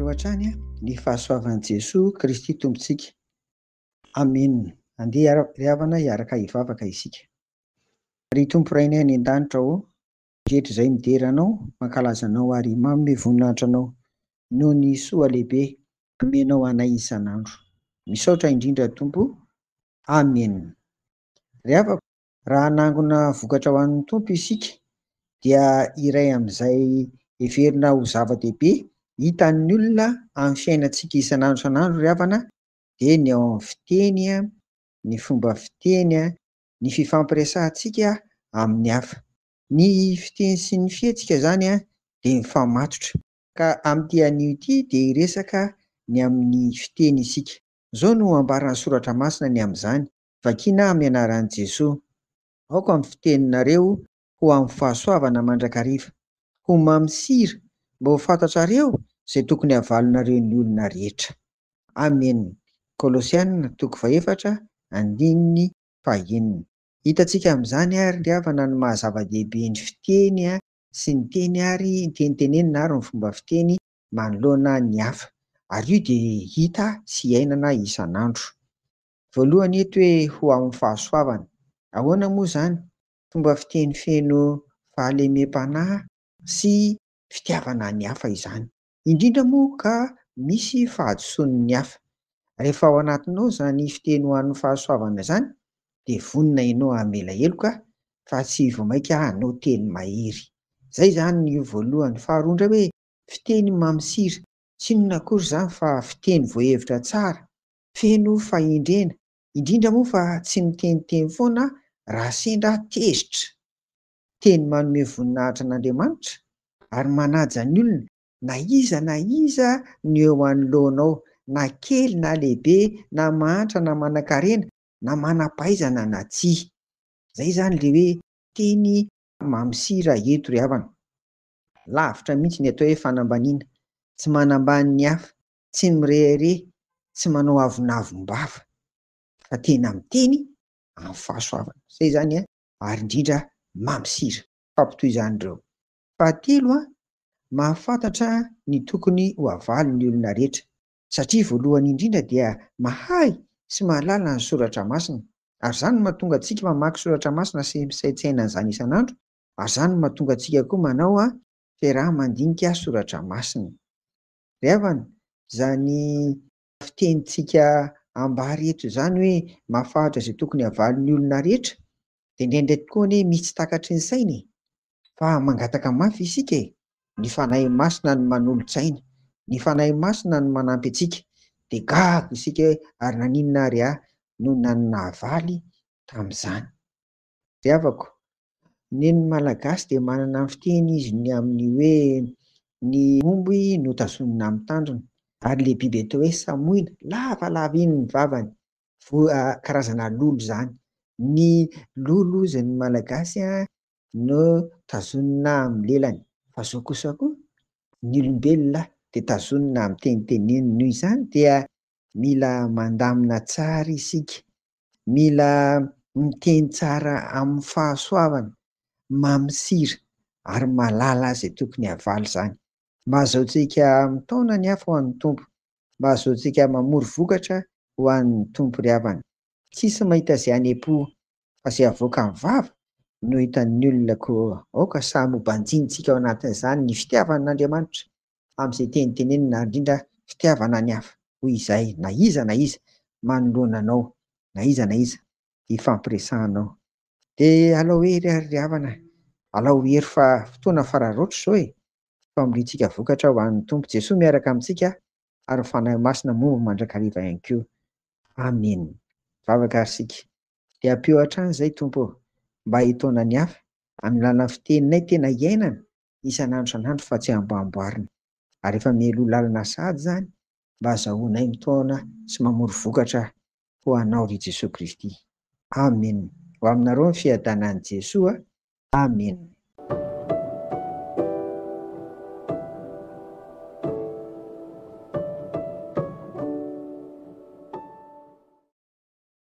faharoatra any ny fahasoavan'i Jesosy Kristy Tompontsika. Amen. Andeha ry havana hiaraka hivavaka isika. Ry Tompo rainay any an-danitra rehetra izay midera anao, mankalaza anao ary manome voninahitra anao noho ny soa lehibe amenao anay isan'andro. Misaotra indrindra Tompo. Amen. Ry havako, raha hanangona vokatra ho an'ny Tompo isika dia iray amin'izay heverina ho zava-dehibe hitan'ny olona amin'ny fiainantsika isan'andro ry havana dia ny ao amin'ny fiteny, ny fomba fiteny, ny fifampiresahantsika amin'ny hafa. Ny fiteny sy ny fihetsika izany dia mifamatotra, ka amin'ity anio ity dia hiresaka ny amin'ny fiteny isika. Izao no ambaran'ny soratra masina ny amin'izany, vakiana amin'ny anaran'i Jesosy. Aoka amin'ny fiteninareo ho amin'ny fahasoavana mandrakariva, ho mamy sira mba ho fantatrareo izay tokony havalonareo ny olona rehetra. Amen. Kolosianina 4:1-9. Hitantsika amin'izany ry havana ny mahazava-dehibe ny fiteny sy ny teny ary ny tenitenenina ary ny fomba fiteny manoloana ny hafa, ary io dia hita sy iainana isan'andro. Voalohany eto hoe ho amin'ny fahasoavana. Ahoana moa izany? Fomba fiteny feno fahalemem-panahy sy fitiavana ny hafa izany, indrindra moa ka misy fahadisoan'ny hafa. Rehefa ao anatinao izany fiteny ho an'ny fahasoavana izany dia vonona ianao hamela heloka fa tsy vomaika hanao teny mahery. Izay izany ny voalohany. Faharoa indray hoe fiteny mamy sira. Tsy inona akory izany fa fiteny voahevitra tsara, feno fahendrena, indrindra moa fa tsy miteniteny foana raha sendra tezitra. Teny manome voninahitra an'Andriamanitra ary manaja ny olona na iza ny eo anoloanao, na kely na lehibe, na mahantra na manan-karena, na manam-pahaizana na tsia. Izay izany ilay hoe teny mamy sira eto ry havana. Lavitra mihitsy ny atao hoe fanambaniana, tsy manambany ny hafa, tsy mirehere, tsy manao avonavom-bava, fa tena miteny amin'ny fahasoavana. Izay izany ary indrindra mamy sira. Fampitoy izany ireo. Fahatelo, mahafantatra ny tokony ho havalon'ny ny olona rehetra, satria voalohany indrindra dia mahay sy mahalala ny soratra masina, ary izany no mahatonga antsika mamaky soratra masina sy misaintsaina an'izany isan'andro, ary izany no mahatonga antsika koa manao fiaraha-mandinika soratra masina. Ry havana, izany fitenitsika ambary eto izany hoe mahafantatra izay tokony havalon'ny olona rehetra dia indraindray tokoa misy tsy takatry ny saina, fa mangataka mafy isika. Ny fanahy masina no manolo-tsaina, ny fanahy masina no manampy antsika, dia gaga isika ary naninona ary no nahavaly tamin'izany. Ry havako, ny Malagasy dia manana fiteny izy ny amin'ny hoe ny omby notazonina amin'ny tandrony, ary ilay biby atao hoe samoina, lavalava iny ny vavany, karazana lolo izany. Ny lolo hozy ny Malagasy no tazonina amin'ny lelany, fa izao kosa koa ny olombelona dia tazonina amin'ny teniteneniny. Noho izany dia mila mandamina tsara isika, mila miteny tsara amin'ny fahasoavana, mamy sira ary mahalala izay tokony havaly izany, mba ahazoantsika mitaona ny hafa ho an'ny Tompo, mba ahazoantsika mamory vokatra ho an'ny Tompo ry havana. Tsisy mahita izay hanem-po fa izay avoaka amin'ny vava no hitan'ny olona koa. Aoka samy ho banjinitsika ao anatin'izany ny fitiavan'Andriamanitra amin'izay tenitenenina, indrindra fitiavana ny hafa. Hoy izay, na iza manoloana anao, na iza ifampiresahanao. Dia alao hery ry havana, alao hery fa fotoana fararotro izao famorintsika vokatra ho an'ny Tompo Jesosy miaraka amintsika, ary fanahy masina moa mandrakariva ihany koa. Amen. Vavaka isika. Dia ampio hatrany izay Tompo, mba hitaona ny hafa amin'ny alalan'ny fiteninay tena iainana isan'andro fa tsy amboamboarina, ary efa mialoha lalana sahady izany mba ahazoanay mitaona sy mamory vokatra ho anao ry Jesosy Kristy. Amen. Ho aminareo ny fiadanan'i Jesosy. Amen.